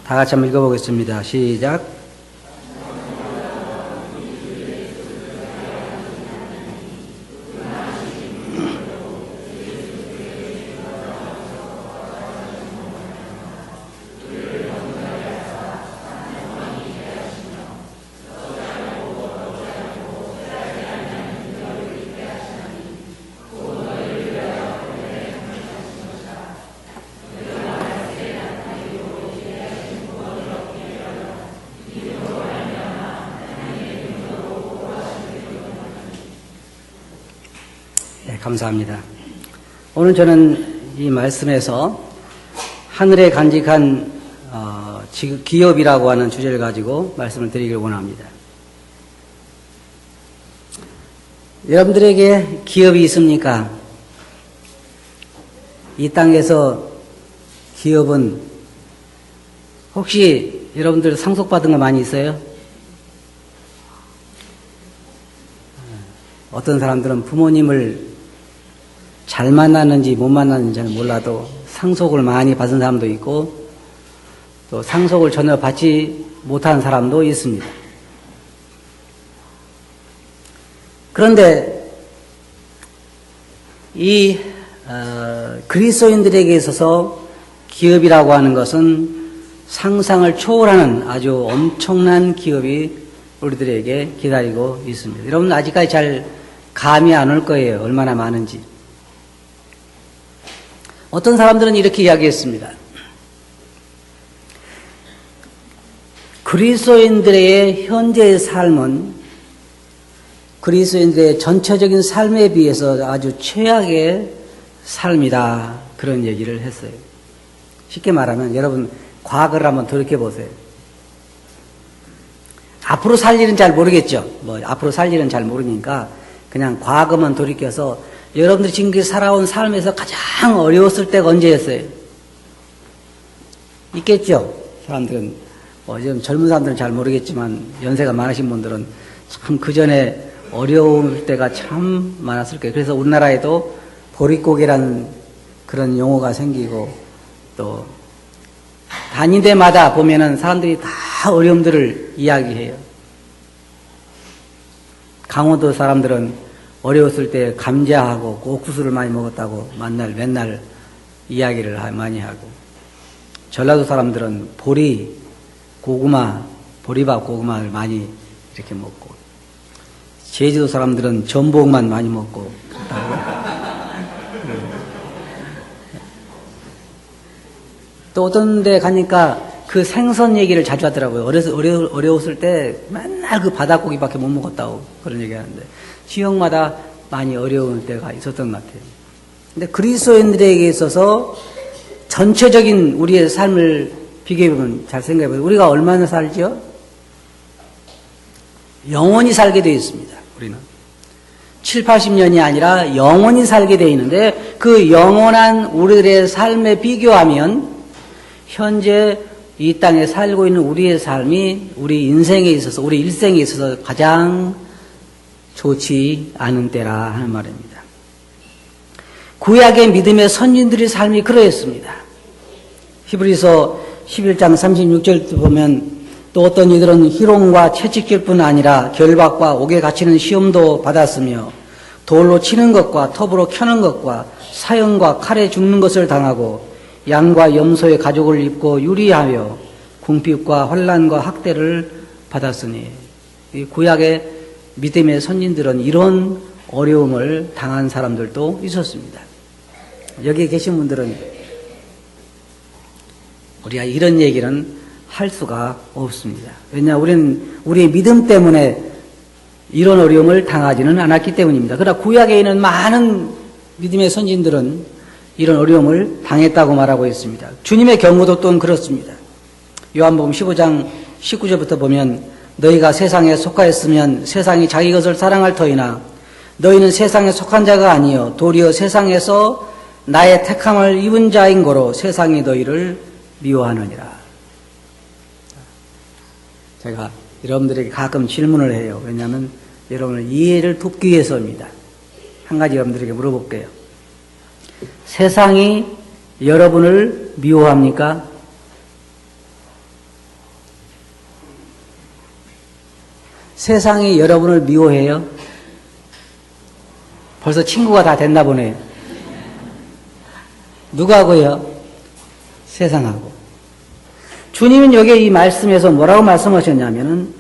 다 같이 한번 읽어보겠습니다. 시작. 네, 감사합니다. 오늘 저는 이 말씀에서 하늘에 간직한 기업이라고 하는 주제를 가지고 말씀을 드리길 원합니다. 여러분들에게 기업이 있습니까? 이 땅에서 기업은 혹시 여러분들 상속받은 거 많이 있어요? 어떤 사람들은 부모님을 잘 만났는지 못 만났는지는 몰라도 상속을 많이 받은 사람도 있고 또 상속을 전혀 받지 못한 사람도 있습니다. 그런데 이 그리스도인들에게 있어서 기업이라고 하는 것은 상상을 초월하는 아주 엄청난 기업이 우리들에게 기다리고 있습니다. 여러분 아직까지 잘 감이 안 올 거예요. 얼마나 많은지. 어떤 사람들은 이렇게 이야기했습니다. 그리스도인들의 현재의 삶은 그리스도인들의 전체적인 삶에 비해서 아주 최악의 삶이다. 그런 얘기를 했어요. 쉽게 말하면 여러분 과거를 한번 돌이켜보세요. 앞으로 살 일은 잘 모르겠죠. 앞으로 살 일은 잘 모르니까 그냥 과거만 돌이켜서 여러분들이 지금까지 살아온 삶에서 가장 어려웠을 때가 언제였어요? 있겠죠? 사람들은, 지금 젊은 사람들은 잘 모르겠지만, 연세가 많으신 분들은 참 그 전에 어려울 때가 참 많았을 거예요. 그래서 우리나라에도 보릿고개라는 그런 용어가 생기고, 또, 다닌 데마다 보면은 사람들이 다 어려움들을 이야기해요. 강원도 사람들은 어려웠을 때 감자하고 옥수수를 많이 먹었다고 맨날 이야기를 많이 하고, 전라도 사람들은 보리밥 고구마를 많이 이렇게 먹고, 제주도 사람들은 전복만 많이 먹고 또 어떤 데 가니까 그 생선 얘기를 자주 하더라고요. 어려웠을 때 맨날 그 바닷고기밖에 못 먹었다고 그런 얘기 하는데, 지역마다 많이 어려운 때가 있었던 것 같아요. 근데 그리스도인들에게 있어서 전체적인 우리의 삶을 비교해보면 잘 생각해보세요. 우리가 얼마나 살죠? 영원히 살게 되어 있습니다. 우리는 7, 80년이 아니라 영원히 살게 되어 있는데 그 영원한 우리들의 삶에 비교하면 현재 이 땅에 살고 있는 우리의 삶이 우리 인생에 있어서, 우리 일생에 있어서 가장 좋지 않은 때라 하는 말입니다. 구약의 믿음의 선진들의 삶이 그러했습니다. 히브리서 11장 36절 보면 또 어떤 이들은 희롱과 채찍질뿐 아니라 결박과 옥에 갇히는 시험도 받았으며 돌로 치는 것과 톱으로 켜는 것과 사형과 칼에 죽는 것을 당하고 양과 염소의 가죽을 입고 유리하며 궁핍과 환난과 학대를 받았으니, 이 구약의 믿음의 선진들은 이런 어려움을 당한 사람들도 있었습니다. 여기 계신 분들은 우리가 이런 얘기는 할 수가 없습니다. 왜냐하면 우리는 우리의 믿음 때문에 이런 어려움을 당하지는 않았기 때문입니다. 그러나 구약에 있는 많은 믿음의 선진들은 이런 어려움을 당했다고 말하고 있습니다. 주님의 경우도 또한 그렇습니다. 요한복음 15장 19절부터 보면 너희가 세상에 속하였으면 세상이 자기 것을 사랑할 터이나 너희는 세상에 속한 자가 아니요 도리어 세상에서 나의 택함을 입은 자인 거로 세상이 너희를 미워하느니라. 제가 여러분들에게 가끔 질문을 해요. 왜냐하면 여러분을 이해를 돕기 위해서입니다. 한 가지 여러분들에게 물어볼게요. 세상이 여러분을 미워합니까? 세상이 여러분을 미워해요? 벌써 친구가 다 됐나 보네요. 누구하고요? 세상하고. 주님은 여기 이 말씀에서 뭐라고 말씀하셨냐면은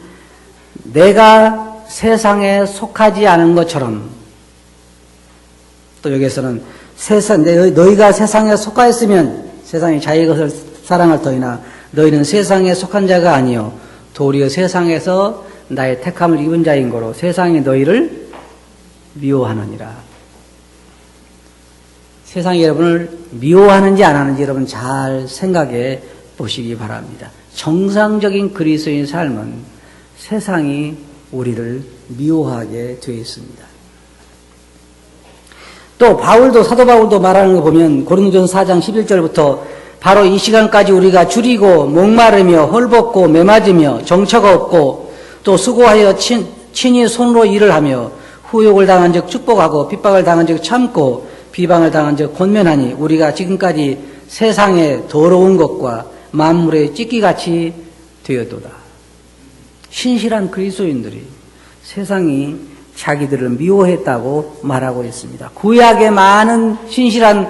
내가 세상에 속하지 않은 것처럼, 또 여기에서는 너희가 세상에 속하였으면 세상이 자기 것을 사랑할 터이나 너희는 세상에 속한 자가 아니요 도리어 세상에서 나의 택함을 입은 자인 거로 세상이 너희를 미워하느니라. 세상이 여러분을 미워하는지 안 하는지 여러분 잘 생각해 보시기 바랍니다. 정상적인 그리스도인 삶은 세상이 우리를 미워하게 되어 있습니다. 또 사도 바울도 말하는 거 보면 고린도전서 4장 11절부터 바로 이 시간까지 우리가 줄이고 목마르며 헐벗고 매맞으며 정처가 없고 또 수고하여 친히 손으로 일을 하며 후욕을 당한 적 축복하고 핍박을 당한 적 참고 비방을 당한 적 권면하니 우리가 지금까지 세상의 더러운 것과 만물의 찢기같이 되었도다. 신실한 그리스도인들이 세상이 자기들을 미워했다고 말하고 있습니다. 구약의 많은 신실한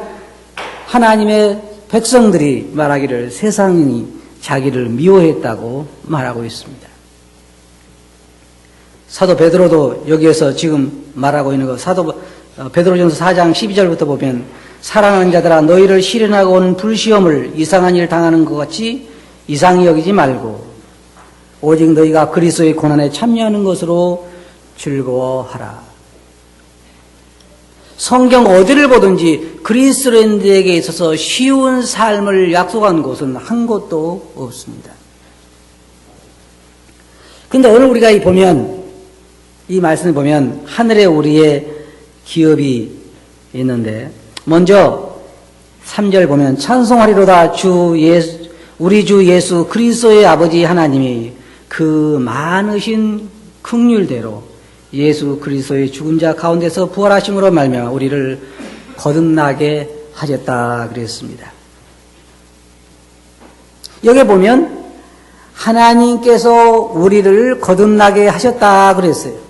하나님의 백성들이 말하기를 세상이 자기를 미워했다고 말하고 있습니다. 사도 베드로도 여기에서 지금 말하고 있는 거, 베드로전서 4장 12절부터 보면 사랑하는 자들아 너희를 시련하고 오는 불시험을 이상한 일 당하는 것 같이 이상히 여기지 말고 오직 너희가 그리스도의 고난에 참여하는 것으로 즐거워하라. 성경 어디를 보든지 그리스도인들에게 있어서 쉬운 삶을 약속한 곳은 한 곳도 없습니다. 그런데 오늘 우리가 이 말씀을 보면 하늘에 우리의 기업이 있는데 먼저 3절 보면 찬송하리로다 우리 주 예수 그리스도의 아버지 하나님이 그 많으신 긍휼대로 예수 그리스도의 죽은 자 가운데서 부활하심으로 말미암아 우리를 거듭나게 하셨다 그랬습니다. 여기 보면 하나님께서 우리를 거듭나게 하셨다 그랬어요.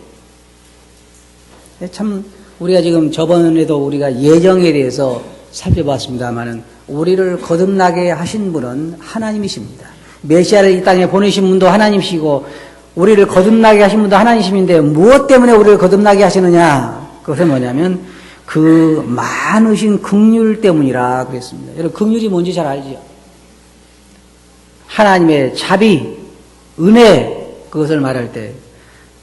참 우리가 지금 저번에도 우리가 예정에 대해서 살펴봤습니다마는 우리를 거듭나게 하신 분은 하나님이십니다. 메시아를 이 땅에 보내신 분도 하나님이시고 우리를 거듭나게 하신 분도 하나님이신데 무엇 때문에 우리를 거듭나게 하시느냐? 그것은 뭐냐면 그 많으신 긍휼 때문이라 그랬습니다. 여러분 긍휼이 뭔지 잘 알지요? 하나님의 자비, 은혜 그것을 말할 때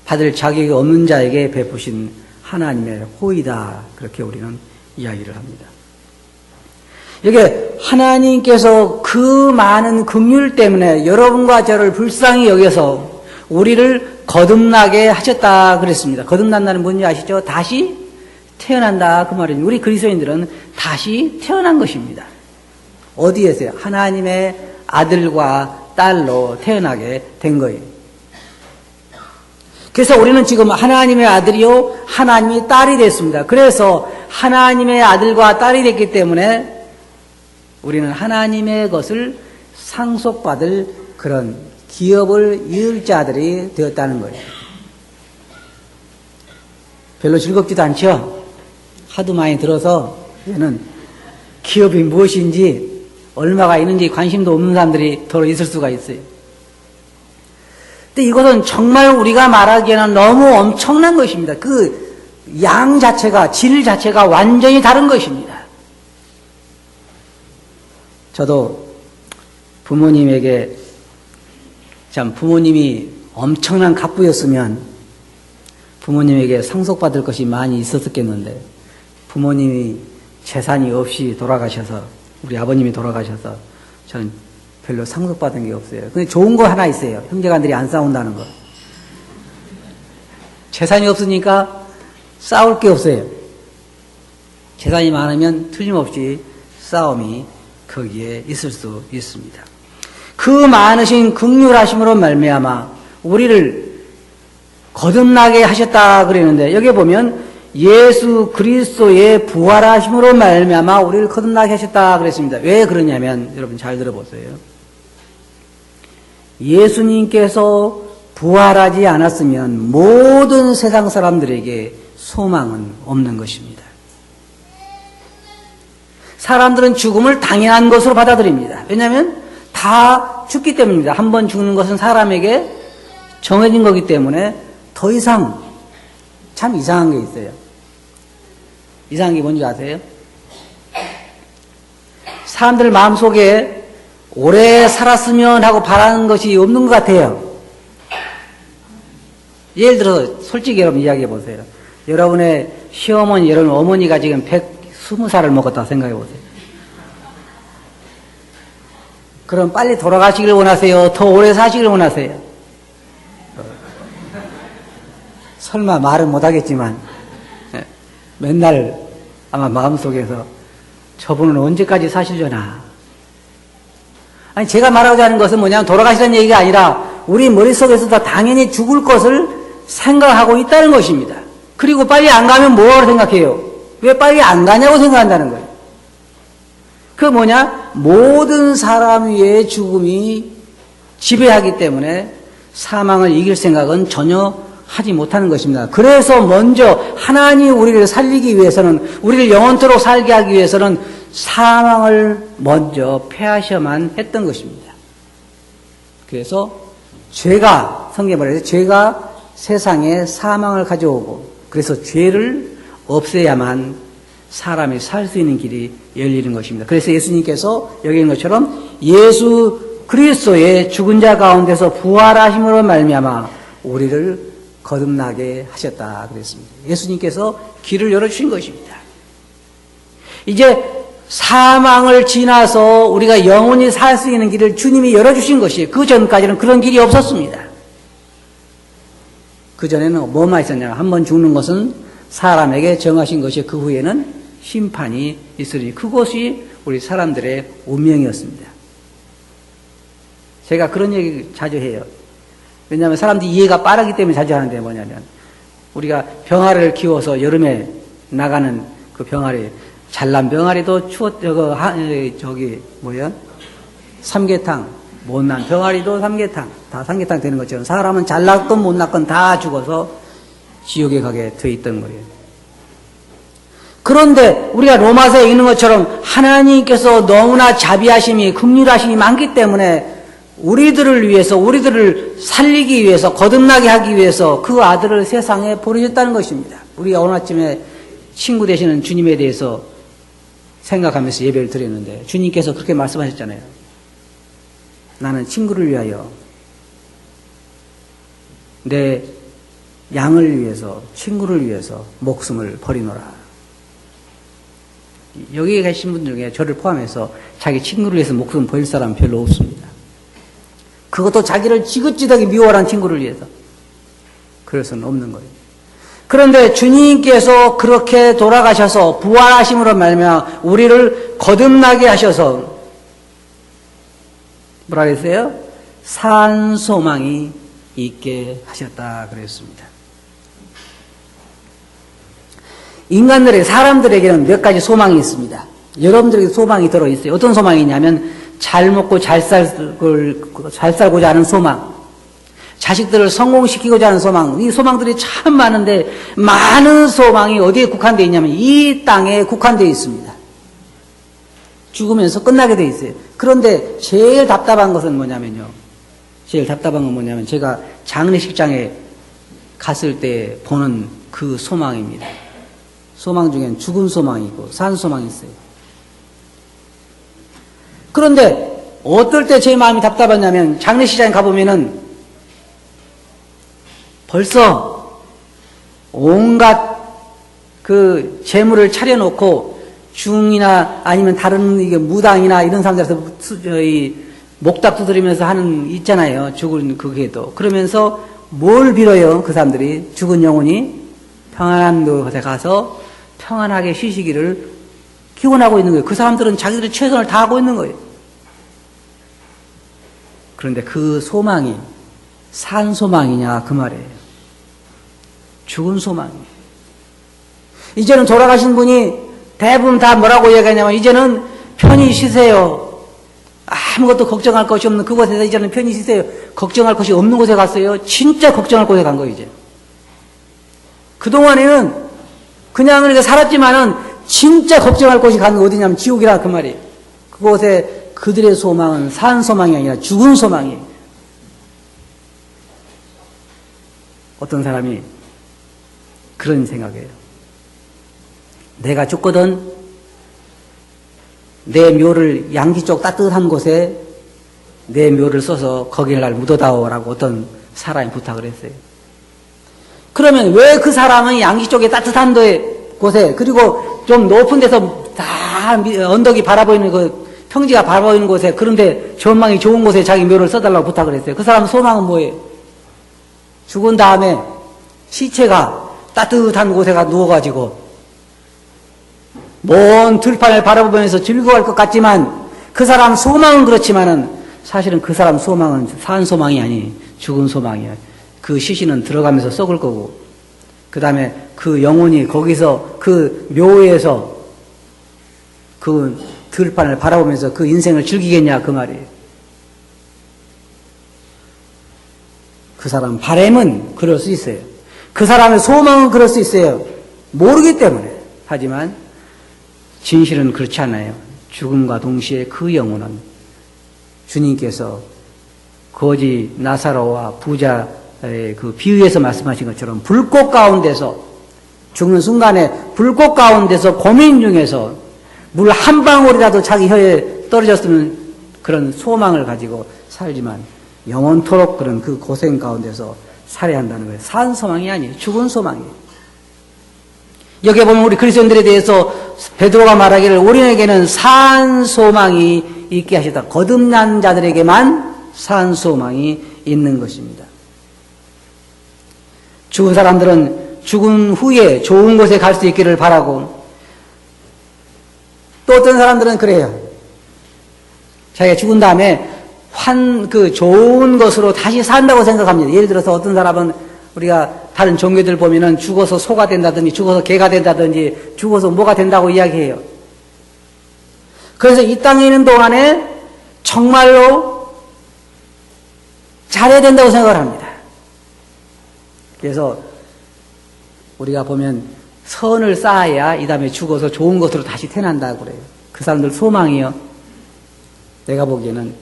받을 자격이 없는 자에게 베푸신 하나님의 호의다. 그렇게 우리는 이야기를 합니다. 여기 하나님께서 그 많은 긍휼 때문에 여러분과 저를 불쌍히 여겨서 우리를 거듭나게 하셨다 그랬습니다. 거듭난다는 뭔지 아시죠? 다시 태어난다 그 말입니다. 우리 그리스도인들은 다시 태어난 것입니다. 어디에서요? 하나님의 아들과 딸로 태어나게 된 거예요. 그래서 우리는 지금 하나님의 아들이요 하나님의 딸이 됐습니다. 그래서 하나님의 아들과 딸이 됐기 때문에 우리는 하나님의 것을 상속받을 그런 기업을 이을 자들이 되었다는 거예요. 별로 즐겁지도 않죠? 하도 많이 들어서 얘는 기업이 무엇인지 얼마가 있는지 관심도 없는 사람들이 더 있을 수가 있어요. 근데 이것은 정말 우리가 말하기에는 너무 엄청난 것입니다. 그 양 자체가, 질 자체가 완전히 다른 것입니다. 저도 부모님에게 부모님이 엄청난 갑부였으면 부모님에게 상속받을 것이 많이 있었겠는데 부모님이 재산이 없이 돌아가셔서 우리 아버님이 돌아가셔서 저는 별로 상속받은 게 없어요. 근데 좋은 거 하나 있어요. 형제간들이 안 싸운다는 거. 재산이 없으니까 싸울 게 없어요. 재산이 많으면 틀림없이 싸움이 거기에 있을 수 있습니다. 그 많으신 긍휼하심으로 말미암아 우리를 거듭나게 하셨다 그러는데 여기 보면 예수 그리스도의 부활하심으로 말미암아 우리를 거듭나게 하셨다 그랬습니다. 왜 그러냐면 여러분 잘 들어보세요. 예수님께서 부활하지 않았으면 모든 세상 사람들에게 소망은 없는 것입니다. 사람들은 죽음을 당연한 것으로 받아들입니다. 왜냐하면 다 죽기 때문입니다. 한 번 죽는 것은 사람에게 정해진 거기 때문에 더 이상 참 이상한 게 있어요. 이상한 게 뭔지 아세요? 사람들 마음속에 오래 살았으면 하고 바라는 것이 없는 것 같아요. 예를 들어서 솔직히 여러분 이야기해 보세요. 여러분의 시어머니, 여러분 어머니가 지금 120살을 먹었다고 생각해 보세요. 그럼 빨리 돌아가시길 원하세요? 더 오래 사시길 원하세요? 설마 말은 못하겠지만 맨날 아마 마음속에서 저분은 언제까지 사시려나. 아니 제가 말하고자 하는 것은 뭐냐면 돌아가시라는 얘기가 아니라 우리 머릿속에서도 당연히 죽을 것을 생각하고 있다는 것입니다. 그리고 빨리 안 가면 뭐라고 생각해요? 왜 빨리 안 가냐고 생각한다는 거예요. 그 뭐냐? 모든 사람 위에 죽음이 지배하기 때문에 사망을 이길 생각은 전혀 하지 못하는 것입니다. 그래서 먼저 하나님이 우리를 살리기 위해서는, 우리를 영원토록 살게 하기 위해서는 사망을 먼저 패하셔야만 했던 것입니다. 그래서 죄가, 성경에 말해서 죄가 세상에 사망을 가져오고, 그래서 죄를 없애야만 사람이 살 수 있는 길이 열리는 것입니다. 그래서 예수님께서 여기 있는 것처럼 예수 그리스도의 죽은 자 가운데서 부활하심으로 말미암아 우리를 거듭나게 하셨다 그랬습니다. 예수님께서 길을 열어주신 것입니다. 이제 사망을 지나서 우리가 영원히 살 수 있는 길을 주님이 열어주신 것이에요. 그 전까지는 그런 길이 없었습니다. 그 전에는 뭐만 있었냐면 한 번 죽는 것은 사람에게 정하신 것이 그 후에는 심판이 있으니 그것이 우리 사람들의 운명이었습니다. 제가 그런 얘기 자주 해요. 왜냐하면 사람들이 이해가 빠르기 때문에 자주 하는데 뭐냐면 우리가 병아리를 키워서 여름에 나가는 그 병아리, 잘난 병아리도 삼계탕, 못난 병아리도 삼계탕, 다 삼계탕 되는 것처럼 사람은 잘났건 못났건 다 죽어서 지옥에 가게 돼 있던 거예요. 그런데 우리가 로마서에 있는 것처럼 하나님께서 너무나 자비하심이, 긍휼하심이 많기 때문에 우리들을 위해서, 우리들을 살리기 위해서, 거듭나게 하기 위해서 그 아들을 세상에 보내셨다는 것입니다. 우리가 오늘 아침에 친구 되시는 주님에 대해서 생각하면서 예배를 드렸는데 주님께서 그렇게 말씀하셨잖아요. 나는 친구를 위하여 내 양을 위해서, 친구를 위해서 목숨을 버리노라. 여기에 계신 분들 중에 저를 포함해서 자기 친구를 위해서 목숨 버릴 사람은 별로 없습니다. 그것도 자기를 지긋지긋하게 미워하는 친구를 위해서. 그래서는 없는 거예요. 그런데 주님께서 그렇게 돌아가셔서 부활하심으로 말미암아 우리를 거듭나게 하셔서 뭐라 그랬어요? 산 소망이 있게 하셨다 그랬습니다. 인간들의, 사람들에게는 몇 가지 소망이 있습니다. 여러분들에게 소망이 들어있어요. 어떤 소망이냐면 잘 먹고 잘 살고자 하는 소망, 자식들을 성공시키고자 하는 소망, 이 소망들이 참 많은데 많은 소망이 어디에 국한되어 있냐면 이 땅에 국한되어 있습니다. 죽으면서 끝나게 되어 있어요. 그런데 제일 답답한 것은 뭐냐면요. 제일 답답한 건 뭐냐면 제가 장례식장에 갔을 때 보는 그 소망입니다. 소망 중엔 죽은 소망이 있고 산 소망이 있어요. 그런데 어떨 때 제 마음이 답답하냐면 장례식장에 가보면은 벌써 온갖 그 재물을 차려놓고 중이나 아니면 다른 이게 무당이나 이런 사람들에서 목닥 두드리면서 하는 있잖아요. 죽은 그게도. 그러면서 뭘 빌어요? 그 사람들이 죽은 영혼이 평안한 곳에 가서 평안하게 쉬시기를 기원하고 있는 거예요. 그 사람들은 자기들의 최선을 다하고 있는 거예요. 그런데 그 소망이 산 소망이냐 그 말이에요. 죽은 소망이에요. 이제는 돌아가신 분이 대부분 다 뭐라고 얘기하냐면 이제는 편히 쉬세요. 아무것도 걱정할 것이 없는 그곳에서 이제는 편히 쉬세요. 걱정할 것이 없는 곳에 갔어요. 진짜 걱정할 곳에 간 거예요, 이제. 그동안에는 그냥 그렇게 살았지만은 진짜 걱정할 곳이 간 어디냐면 지옥이라 그 말이에요. 그곳에 그들의 소망은 산 소망이 아니라 죽은 소망이에요. 어떤 사람이 그런 생각이에요. 내가 죽거든 내 묘를 양지 쪽 따뜻한 곳에 내 묘를 써서 거기를 날 묻어다오라고 어떤 사람이 부탁을 했어요. 그러면 왜 그 사람은 양지 쪽에 따뜻한 곳에 그리고 좀 높은 데서 다 언덕이 바라보이는 그 평지가 바라보이는 곳에 그런데 전망이 좋은 곳에 자기 묘를 써달라고 부탁을 했어요. 그 사람 소망은 뭐예요? 죽은 다음에 시체가 따뜻한 곳에 가 누워가지고 먼 들판을 바라보면서 즐거워할 것 같지만 그 사람 소망은 그렇지만은 사실은 그 사람 소망은 산 소망이 아니 죽은 소망이에요. 그 시신은 들어가면서 썩을 거고 그 다음에 그 영혼이 거기서 그 묘에서 그 들판을 바라보면서 그 인생을 즐기겠냐 그 말이에요. 그 사람 바람은 그럴 수 있어요. 그 사람의 소망은 그럴 수 있어요. 모르기 때문에. 하지만 진실은 그렇지 않아요. 죽음과 동시에 그 영혼은 주님께서 거지 나사로와 부자의 그 비유에서 말씀하신 것처럼 불꽃 가운데서 죽는 순간에 불꽃 가운데서 고민 중에서 물 한 방울이라도 자기 혀에 떨어졌으면 그런 소망을 가지고 살지만 영원토록 그런 그 고생 가운데서 살아야 한다는 거예요. 산 소망이 아니에요. 죽은 소망이에요. 여기에 보면 우리 그리스도인들에 대해서 베드로가 말하기를 우리에게는 산 소망이 있게 하시다. 거듭난 자들에게만 산 소망이 있는 것입니다. 죽은 사람들은 죽은 후에 좋은 곳에 갈 수 있기를 바라고 또 어떤 사람들은 그래요. 자기가 죽은 다음에 좋은 것으로 다시 산다고 생각합니다. 예를 들어서 어떤 사람은 우리가 다른 종교들 보면은 죽어서 소가 된다든지 죽어서 개가 된다든지 죽어서 뭐가 된다고 이야기해요. 그래서 이 땅에 있는 동안에 정말로 잘해야 된다고 생각을 합니다. 그래서 우리가 보면 선을 쌓아야 이 다음에 죽어서 좋은 것으로 다시 태어난다고 그래요. 그 사람들 소망이요. 내가 보기에는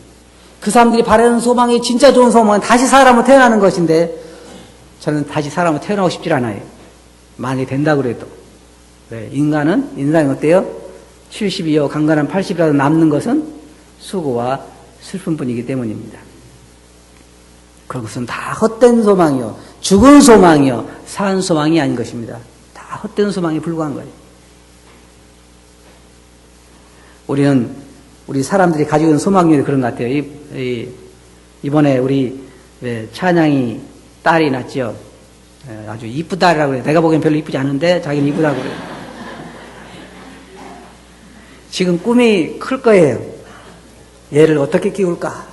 그 사람들이 바라는 소망이 진짜 좋은 소망은 다시 사람으로 태어나는 것인데 저는 다시 사람으로 태어나고 싶지 않아요. 많이 된다 그래도. 네, 인간이 어때요? 70이요 강간한 80이라도 남는 것은 수고와 슬픔뿐이기 때문입니다. 그런 것은 다 헛된 소망이요. 죽은 소망이요. 산 소망이 아닌 것입니다. 다 헛된 소망에 불과한 거예요. 우리 사람들이 가지고 있는 소망이 그런 것 같아요. 이번에 우리 찬양이 딸이 낳았죠. 아주 이쁘다라고 그래요. 내가 보기엔 별로 이쁘지 않은데 자기는 이쁘다고 그래요. 지금 꿈이 클 거예요. 얘를 어떻게 키울까?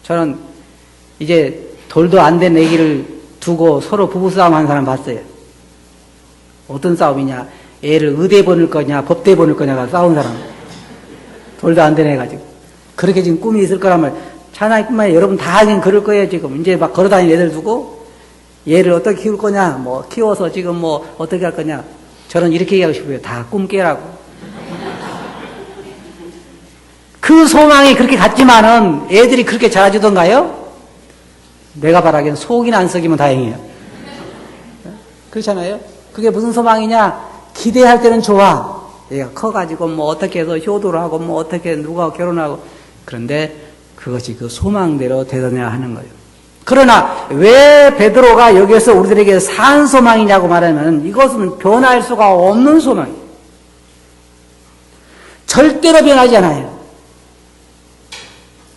저는 이제 돌도 안 된 애기를 두고 서로 부부싸움 하는 사람 봤어요. 어떤 싸움이냐? 애를 의대 보낼 거냐, 법대 보낼 거냐가 싸운 사람. 돌도 안 된 애 가지고. 그렇게 지금 꿈이 있을 거라면, 찬양뿐만 아니라 여러분 다 하긴 그럴 거예요, 지금. 이제 막 걸어 다니는 애들 두고, 얘를 어떻게 키울 거냐, 키워서 지금 어떻게 할 거냐. 저는 이렇게 얘기하고 싶어요. 다 꿈 깨라고. 그 소망이 그렇게 같지만은 애들이 그렇게 자라주던가요? 내가 바라기엔 속이나 안 썩이면 다행이에요. 그렇잖아요? 그게 무슨 소망이냐? 기대할 때는 좋아. 얘가 커가지고 어떻게 해서 효도를 하고 어떻게 누가 결혼하고. 그런데 그것이 그 소망대로 되어야 하는 거예요. 그러나 왜 베드로가 여기서 우리들에게 산 소망이냐고 말하면 이것은 변할 수가 없는 소망이에요. 절대로 변하지 않아요.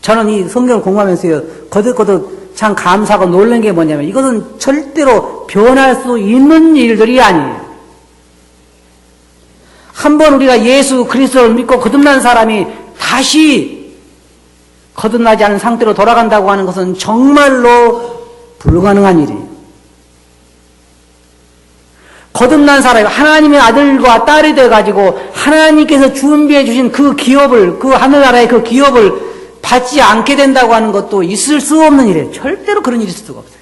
저는 이 성경을 공부하면서요, 거듭거듭 참 감사하고 놀란 게 뭐냐면 이것은 절대로 변할 수 있는 일들이 아니에요. 한번 우리가 예수 그리스도를 믿고 거듭난 사람이 다시 거듭나지 않은 상태로 돌아간다고 하는 것은 정말로 불가능한 일이에요. 거듭난 사람이 하나님의 아들과 딸이 돼가지고 하나님께서 준비해 주신 그 기업을, 그 하늘나라의 그 기업을 받지 않게 된다고 하는 것도 있을 수 없는 일이에요. 절대로 그런 일이 있을 수가 없어요.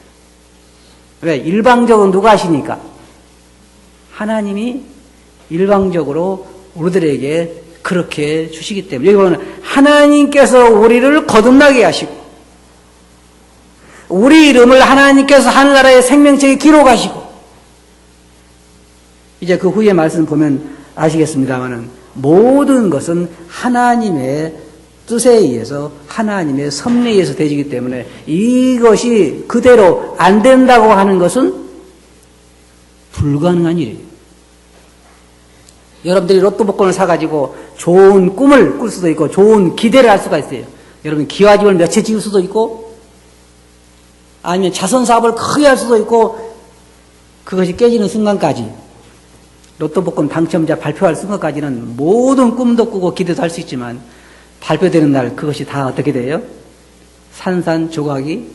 왜? 일방적으로 누가 하시니까? 하나님이 일방적으로 우리들에게 그렇게 주시기 때문에, 여기 보면 하나님께서 우리를 거듭나게 하시고 우리 이름을 하나님께서 하늘나라의 생명책에 기록하시고, 이제 그 후에 말씀 보면 아시겠습니다만은 모든 것은 하나님의 뜻에 의해서 하나님의 섭리에 의해서 되지기 때문에 이것이 그대로 안 된다고 하는 것은 불가능한 일이에요. 여러분들이 로또 복권을 사가지고 좋은 꿈을 꿀 수도 있고 좋은 기대를 할 수가 있어요. 여러분 기와집을 몇 채 지을 수도 있고 아니면 자선 사업을 크게 할 수도 있고, 그것이 깨지는 순간까지, 로또 복권 당첨자 발표할 순간까지는 모든 꿈도 꾸고 기대도 할 수 있지만 발표되는 날 그것이 다 어떻게 돼요? 산산조각이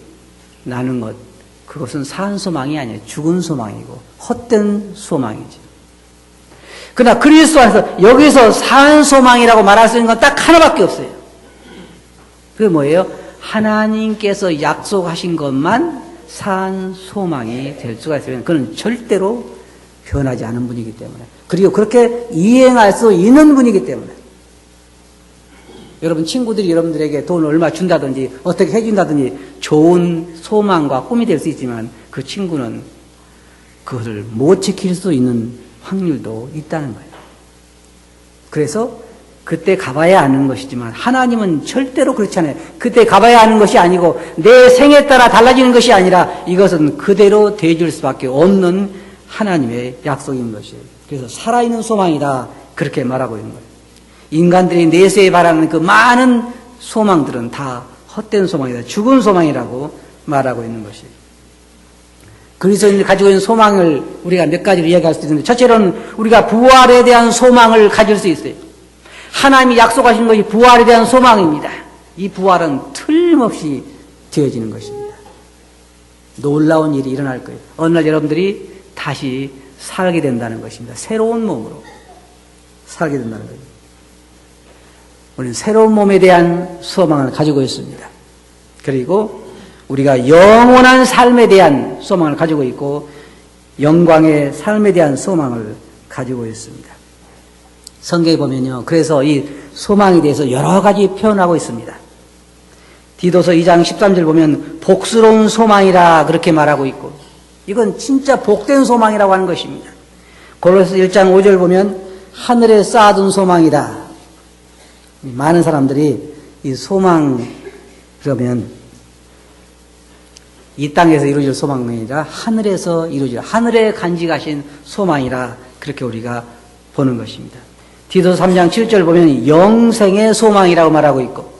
나는 것, 그것은 산 소망이 아니에요. 죽은 소망이고 헛된 소망이죠. 그러나 그리스도 안에서 여기서 산 소망이라고 말할 수 있는 건 딱 하나밖에 없어요. 그게 뭐예요? 하나님께서 약속하신 것만 산 소망이 될 수가 있어요. 그는 절대로 변하지 않은 분이기 때문에, 그리고 그렇게 이행할 수 있는 분이기 때문에. 여러분 친구들이 여러분들에게 돈을 얼마 준다든지 어떻게 해준다든지 좋은 소망과 꿈이 될 수 있지만 그 친구는 그것을 못 지킬 수 있는 확률도 있다는 거예요. 그래서 그때 가봐야 아는 것이지만 하나님은 절대로 그렇지 않아요. 그때 가봐야 아는 것이 아니고 내 생에 따라 달라지는 것이 아니라 이것은 그대로 되어줄 수밖에 없는 하나님의 약속인 것이에요. 그래서 살아있는 소망이다 그렇게 말하고 있는 거예요. 인간들이 내세에 바라는 그 많은 소망들은 다 헛된 소망이다, 죽은 소망이라고 말하고 있는 것이에요. 그리스도인들이 가지고 있는 소망을 우리가 몇 가지로 이야기할 수 있는데, 첫째로는 우리가 부활에 대한 소망을 가질 수 있어요. 하나님이 약속하신 것이 부활에 대한 소망입니다. 이 부활은 틀림없이 되어지는 것입니다. 놀라운 일이 일어날 거예요. 어느 날 여러분들이 다시 살게 된다는 것입니다. 새로운 몸으로 살게 된다는 거예요. 우리는 새로운 몸에 대한 소망을 가지고 있습니다. 그리고 우리가 영원한 삶에 대한 소망을 가지고 있고 영광의 삶에 대한 소망을 가지고 있습니다. 성경에 보면요, 그래서 이 소망에 대해서 여러 가지 표현하고 있습니다. 디도서 2장 13절 보면 복스러운 소망이라 그렇게 말하고 있고, 이건 진짜 복된 소망이라고 하는 것입니다. 골로새 1장 5절 보면 하늘에 쌓아둔 소망이다. 많은 사람들이 이 소망 그러면 이 땅에서 이루어질 소망이 아니라 하늘에서 이루어질, 하늘에 간직하신 소망이라 그렇게 우리가 보는 것입니다. 디도서 3장 7절 보면 영생의 소망이라고 말하고 있고,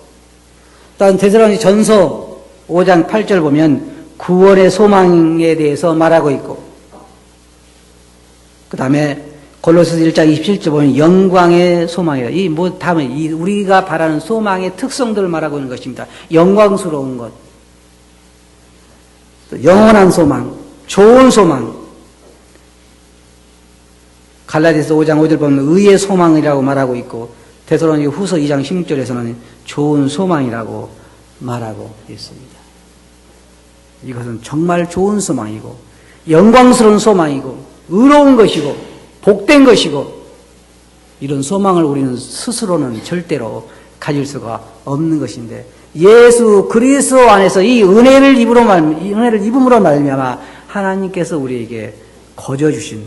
다음 데살로니가 전서 5장 8절 보면 구원의 소망에 대해서 말하고 있고, 그 다음에 골로새서 1장 27절 보면 영광의 소망이다. 다음에 우리가 바라는 소망의 특성들을 말하고 있는 것입니다. 영광스러운 것, 또 영원한 소망, 좋은 소망. 갈라디아서 5장 5절 보면 의의 소망이라고 말하고 있고, 데살로니가 후서 2장 16절에서는 좋은 소망이라고 말하고 있습니다. 이것은 정말 좋은 소망이고 영광스러운 소망이고 의로운 것이고 복된 것이고, 이런 소망을 우리는 스스로는 절대로 가질 수가 없는 것인데, 예수 그리스도 안에서 이 은혜를 입음으로 말미암아 하나님께서 우리에게 거저 주신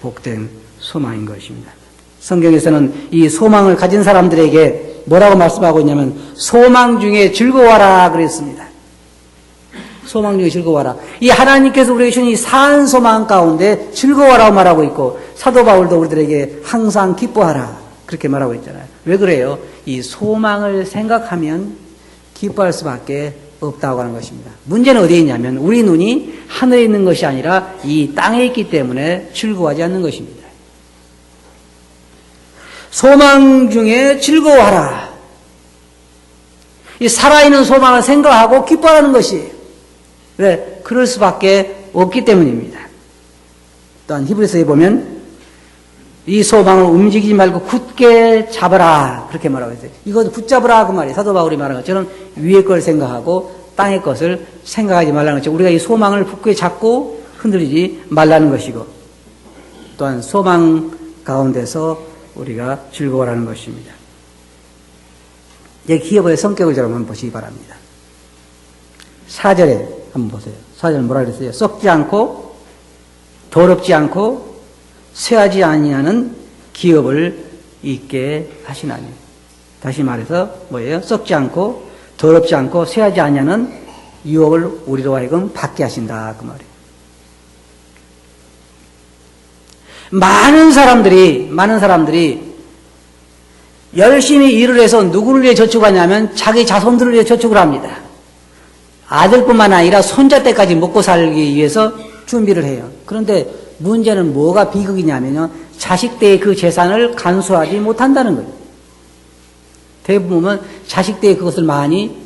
복된 소망인 것입니다. 성경에서는 이 소망을 가진 사람들에게 뭐라고 말씀하고 있냐면 소망 중에 즐거워하라 그랬습니다. 소망 중에 즐거워하라. 이 하나님께서 우리에게 주신 이 산 소망 가운데 즐거워하라고 말하고 있고, 사도 바울도 우리들에게 항상 기뻐하라 그렇게 말하고 있잖아요. 왜 그래요? 이 소망을 생각하면 기뻐할 수밖에 없다고 하는 것입니다. 문제는 어디에 있냐면 우리 눈이 하늘에 있는 것이 아니라 이 땅에 있기 때문에 즐거워하지 않는 것입니다. 소망 중에 즐거워하라. 이 살아있는 소망을 생각하고 기뻐하는 것이, 왜? 그럴 수밖에 없기 때문입니다. 또한 히브리서에 보면 이 소망을 움직이지 말고 굳게 잡아라 그렇게 말하고 있어요. 이거 붙잡으라 그 말이에요. 사도 바울이 말한 것처럼 위의 걸 생각하고 땅의 것을 생각하지 말라는 것이죠. 우리가 이 소망을 굳게 잡고 흔들리지 말라는 것이고 또한 소망 가운데서 우리가 즐거워하는 것입니다. 이제 기업의 성격을 여러분 보시기 바랍니다. 4절에 한번 보세요. 4절 뭐라 그랬어요? 썩지 않고 더럽지 않고 쇠하지 아니하는 기업을 있게 하시나니. 다시 말해서 뭐예요? 썩지 않고 더럽지 않고 쇠하지 아니하는 유업을 우리로 하여금 받게 하신다 그 말이에요. 많은 사람들이 열심히 일을 해서 누구를 위해 저축하냐면 자기 자손들을 위해 저축을 합니다. 아들뿐만 아니라 손자 때까지 먹고 살기 위해서 준비를 해요. 그런데 문제는 뭐가 비극이냐면요. 자식 때의 그 재산을 간수하지 못한다는 거예요. 대부분은 자식 때의 그것을 많이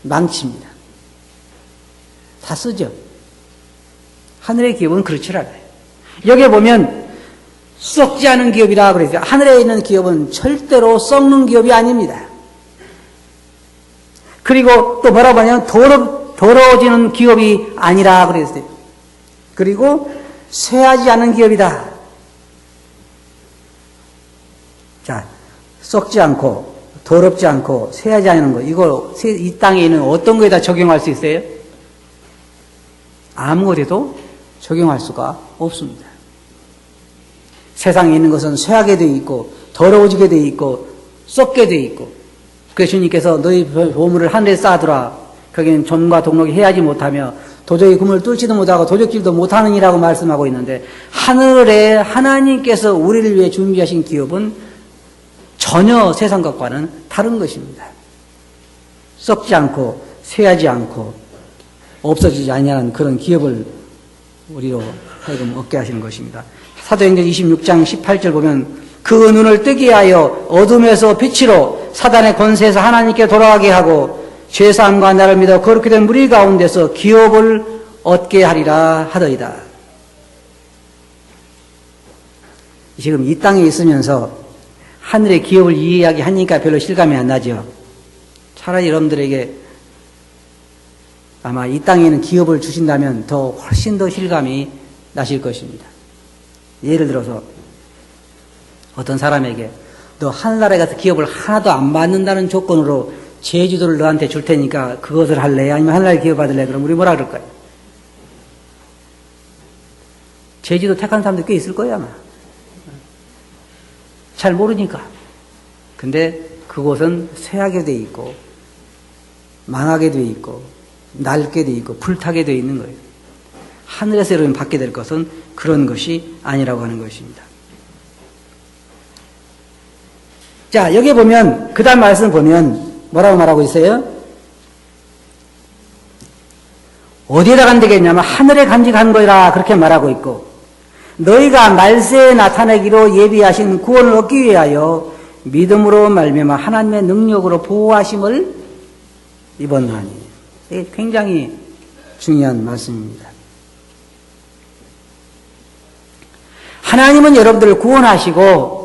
망칩니다. 다 쓰죠. 하늘의 기업은 그렇지 않아요. 여기에 보면 썩지 않은 기업이라 그랬어요. 하늘에 있는 기업은 절대로 썩는 기업이 아닙니다. 그리고 또 뭐라고 하냐면 더러워지는 기업이 아니라 그랬어요. 그리고 쇠하지 않은 기업이다. 자, 썩지 않고 더럽지 않고 쇠하지 않은 거 이거 이 땅에 있는 어떤 거에다 적용할 수 있어요? 아무것에도 적용할 수가 없습니다. 세상에 있는 것은 쇠하게 되어 있고 더러워지게 되어 있고 썩게 되어 있고 그래서 주님께서 너희 보물을 하늘에 쌓아두라. 거기는 점과 동록이 해하지 못하며 도저히 그물 뚫지도 못하고 도적질도 못하느니라고 말씀하고 있는데 하늘에 하나님께서 우리를 위해 준비하신 기업은 전혀 세상 것과는 다른 것입니다. 썩지 않고 쇠하지 않고 없어지지 아니하는 그런 기업을 우리로 하여금 얻게 하시는 것입니다. 사도행전 26장 18절 보면 그 눈을 뜨게 하여 어둠에서 빛으로 사단의 권세에서 하나님께 돌아가게 하고 죄사함과 나를 믿어 거룩히 된 무리 가운데서 기업을 얻게 하리라 하더이다. 지금 이 땅에 있으면서 하늘의 기업을 이야기하니까 별로 실감이 안 나죠. 차라리 여러분들에게 아마 이 땅에 있는 기업을 주신다면 더 훨씬 더 실감이 나실 것입니다. 예를 들어서 어떤 사람에게 너 하늘나라에 가서 기업을 하나도 안 받는다는 조건으로 제주도를 너한테 줄 테니까 그것을 할래? 아니면 하늘나라에 기업 받을래? 그럼 우리 뭐라 그럴까요? 제주도 택한 사람도 꽤 있을 거예요 아마. 잘 모르니까. 근데 그곳은 쇠하게 돼 있고 망하게 돼 있고 낡게 돼 있고 불타게 돼 있는 거예요. 하늘에서 여러분 받게 될 것은 그런 것이 아니라고 하는 것입니다. 자, 여기 보면 그 다음 말씀 보면 뭐라고 말하고 있어요? 어디에다 간다겠냐면 하늘에 간직한 거라 그렇게 말하고 있고 너희가 말세에 나타내기로 예비하신 구원을 얻기 위하여 믿음으로 말미암아 하나님의 능력으로 보호하심을 입었나니. 이게 굉장히 중요한 말씀입니다. 하나님은 여러분들을 구원하시고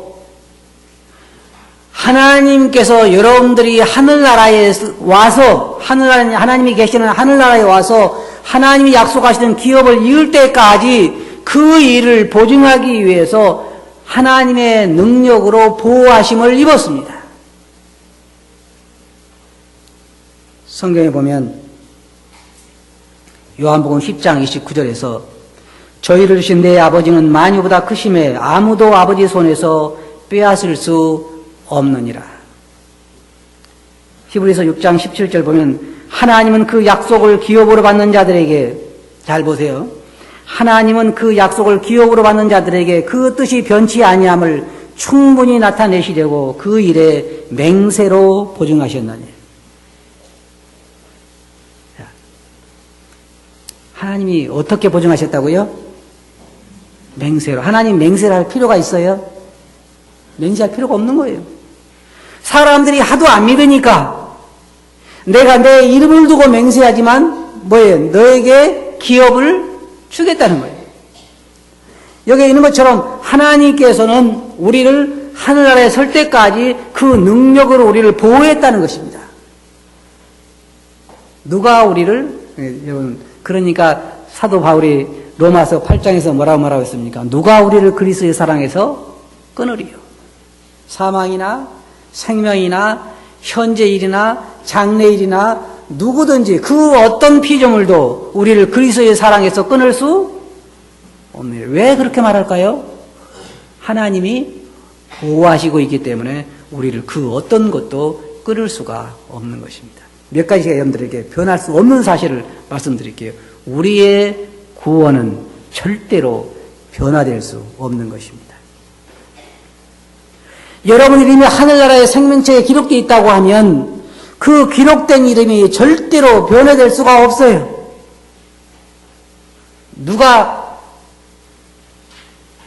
하나님께서 여러분들이 하늘나라에 와서 하나님이 계시는 하늘나라에 와서 하나님이 약속하시는 기업을 이을 때까지 그 일을 보증하기 위해서 하나님의 능력으로 보호하심을 입었습니다. 성경에 보면 요한복음 10장 29절에서 저희를 주신 내 아버지는 만유보다 크심에 아무도 아버지 손에서 빼앗을 수 없느니라. 히브리서 6장 17절 보면 하나님은 그 약속을 기업으로 받는 자들에게 잘 보세요. 하나님은 그 약속을 기업으로 받는 자들에게 그 뜻이 변치 아니함을 충분히 나타내시려고 그 일에 맹세로 보증하셨나니. 하나님이 어떻게 보증하셨다고요? 맹세로. 하나님 맹세를 할 필요가 있어요? 맹세할 필요가 없는 거예요. 사람들이 하도 안 믿으니까 내가 내 이름을 두고 맹세하지만 뭐예요? 너에게 기업을 주겠다는 거예요. 여기에 있는 것처럼 하나님께서는 우리를 하늘나라에 설 때까지 그 능력으로 우리를 보호했다는 것입니다. 누가 우리를, 여러분, 그러니까 사도 바울이 로마서 8장에서 뭐라고 했습니까? 누가 우리를 그리스도의 사랑에서 끊으리요? 사망이나 생명이나 현재 일이나 장래 일이나 누구든지 그 어떤 피조물도 우리를 그리스도의 사랑에서 끊을 수 없네요. 왜 그렇게 말할까요? 하나님이 보호하시고 있기 때문에 우리를 그 어떤 것도 끊을 수가 없는 것입니다. 몇 가지가 여러분들에게 변할 수 없는 사실을 말씀드릴게요. 우리의 구원은 절대로 변화될 수 없는 것입니다. 여러분 이름이 하늘나라의 생명책에 기록되어 있다고 하면 그 기록된 이름이 절대로 변화될 수가 없어요. 누가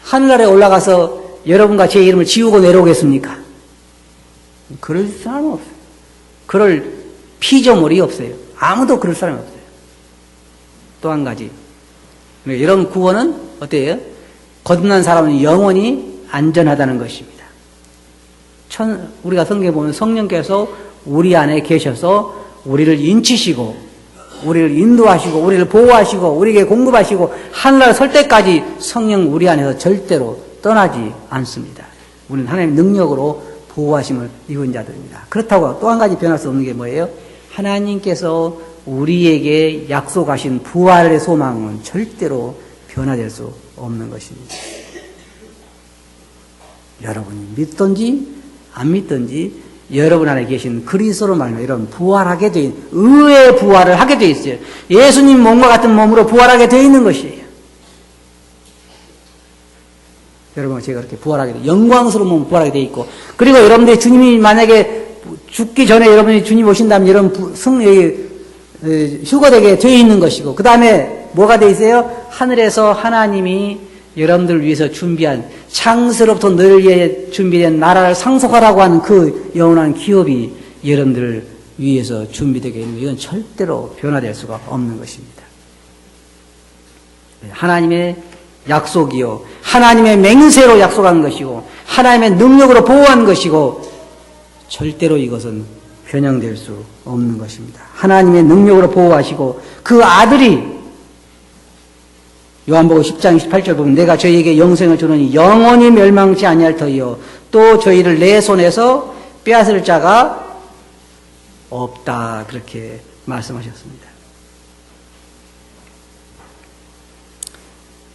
하늘나라에 올라가서 여러분과 제 이름을 지우고 내려오겠습니까? 그럴 사람은 없어요. 그럴 피조물이 없어요. 아무도 그럴 사람이 없어요. 또 한 가지. 이런 구원은 어때요? 거듭난 사람은 영원히 안전하다는 것입니다. 우리가 성경에 보면 성령께서 우리 안에 계셔서 우리를 인치시고 우리를 인도하시고 우리를 보호하시고 우리에게 공급하시고 하늘나라 설 때까지 성령 우리 안에서 절대로 떠나지 않습니다. 우리는 하나님의 능력으로 보호하심을 입은 자들입니다. 그렇다고 또 한 가지 변할 수 없는 게 뭐예요? 하나님께서 우리에게 약속하신 부활의 소망은 절대로 변화될 수 없는 것입니다. 여러분이 믿든지 안 믿든지 여러분 안에 계신 그리스도로 말미암아 이런 부활하게 돼 있는 의의 부활을 하게 돼 있어요. 예수님 몸과 같은 몸으로 부활하게 돼 있는 것이에요. 여러분 제가 그렇게 부활하게 돼 영광스러운 몸 부활하게 돼 있고 그리고 여러분들이 주님이 만약에 죽기 전에 여러분이 주님 오신다면 여러분 휴거되게 돼 있는 것이고 그 다음에 뭐가 돼 있어요? 하늘에서 하나님이 여러분들을 위해서 준비한 창세로부터 너를 위해 준비된 나라를 상속하라고 하는 그 영원한 기업이 여러분들을 위해서 준비되게 있는 이건 절대로 변화될 수가 없는 것입니다. 하나님의 약속이요 하나님의 맹세로 약속한 것이고 하나님의 능력으로 보호한 것이고 절대로 이것은 변형될 수 없는 것입니다. 하나님의 능력으로 보호하시고 그 아들이 요한복음 10장 28절 보면 내가 저희에게 영생을 주노니 영원히 멸망치 아니할 터이요 또 저희를 내 손에서 빼앗을 자가 없다 그렇게 말씀하셨습니다.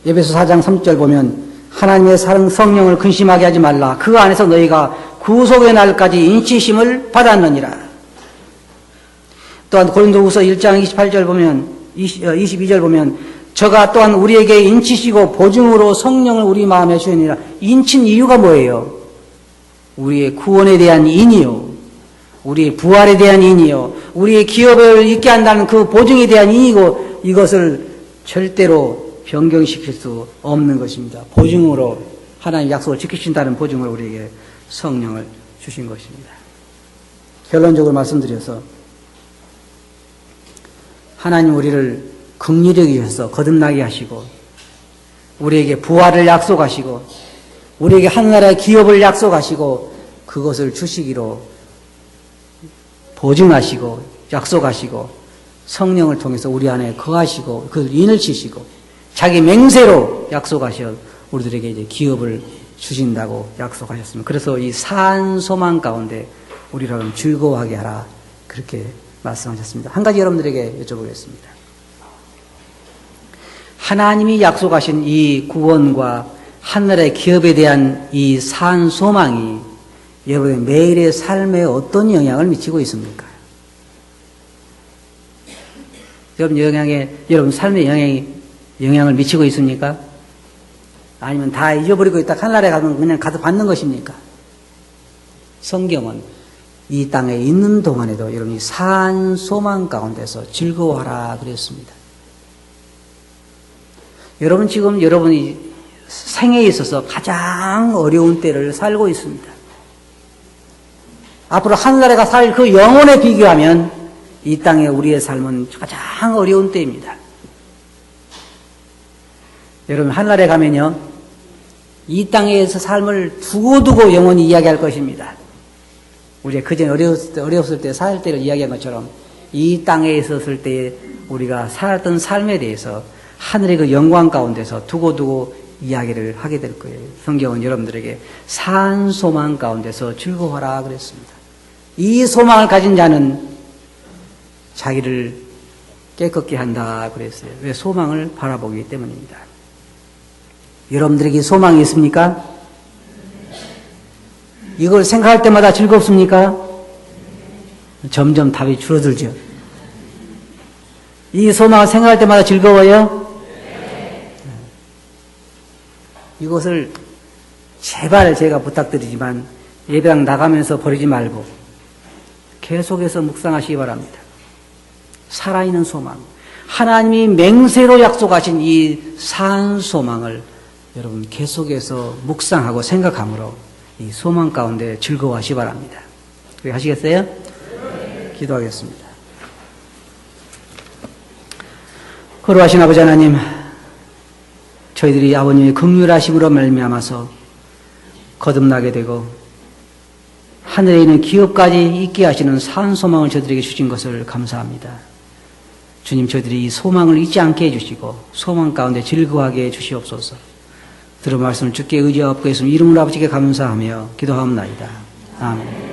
에베소 4장 3절 보면 하나님의 성령을 근심하게 하지 말라 그 안에서 너희가 구속의 날까지 인치심을 받았느니라. 또한 고린도후서 1장 28절 보면 22절 보면 저가 또한 우리에게 인치시고 보증으로 성령을 우리 마음에 주시니라. 인친 이유가 뭐예요? 우리의 구원에 대한 인이요 우리의 부활에 대한 인이요 우리의 기업을 있게 한다는 그 보증에 대한 인이고 이것을 절대로 변경시킬 수 없는 것입니다. 보증으로 하나님 약속을 지키신다는 보증으로 우리에게 성령을 주신 것입니다. 결론적으로 말씀드려서 하나님 우리를 긍휼히 여기셔서 거듭나게 하시고 우리에게 부활을 약속하시고 우리에게 하늘나라의 기업을 약속하시고 그것을 주시기로 보증하시고 약속하시고 성령을 통해서 우리 안에 거하시고 그걸 인을 치시고 자기 맹세로 약속하셔 우리들에게 이제 기업을 주신다고 약속하셨습니다. 그래서 이 산 소망 가운데 우리를 즐거워하게 하라 그렇게 말씀하셨습니다. 한 가지 여러분들에게 여쭤보겠습니다. 하나님이 약속하신 이 구원과 하늘의 기업에 대한 이 산 소망이 여러분의 매일의 삶에 어떤 영향을 미치고 있습니까? 여러분 삶에 영향을 미치고 있습니까? 아니면 다 잊어버리고 있다 하늘나라에 가면 그냥 가서 받는 것입니까? 성경은 이 땅에 있는 동안에도 여러분이 산 소망 가운데서 즐거워하라 그랬습니다. 여러분 지금 여러분이 생에 있어서 가장 어려운 때를 살고 있습니다. 앞으로 하늘나라에 살 그 영혼에 비교하면 이 땅에 우리의 삶은 가장 어려운 때입니다. 여러분 하늘나라에 가면요 이 땅에서 삶을 두고두고 영원히 이야기할 것입니다. 우리가 그전 어려웠을 때 살 때를 이야기한 것처럼 이 땅에 있었을 때 우리가 살았던 삶에 대해서 하늘의 그 영광 가운데서 두고두고 이야기를 하게 될 거예요. 성경은 여러분들에게 산 소망 가운데서 즐거워하라 그랬습니다. 이 소망을 가진 자는 자기를 깨끗게 한다 그랬어요. 왜? 소망을 바라보기 때문입니다. 여러분들에게 소망이 있습니까? 이걸 생각할 때마다 즐겁습니까? 점점 답이 줄어들죠. 이 소망을 생각할 때마다 즐거워요? 이것을 제발 제가 부탁드리지만 예배당 나가면서 버리지 말고 계속해서 묵상하시기 바랍니다. 살아있는 소망, 하나님이 맹세로 약속하신 이 산 소망을 여러분 계속해서 묵상하고 생각함으로 이 소망 가운데 즐거워하시기 바랍니다. 그렇게 하시겠어요? 기도하겠습니다. 거룩하신 아버지 하나님, 저희들이 아버님의 긍휼하심으로 말미암아서 거듭나게 되고 하늘에 있는 기업까지 있게 하시는 산 소망을 저희들에게 주신 것을 감사합니다. 주님, 저희들이 이 소망을 잊지 않게 해주시고 소망 가운데 즐거워하게 해주시옵소서. 들은 말씀을 주께 의지하옵고 있으면 이름으로 아버지께 감사하며 기도하옵나이다. 아멘.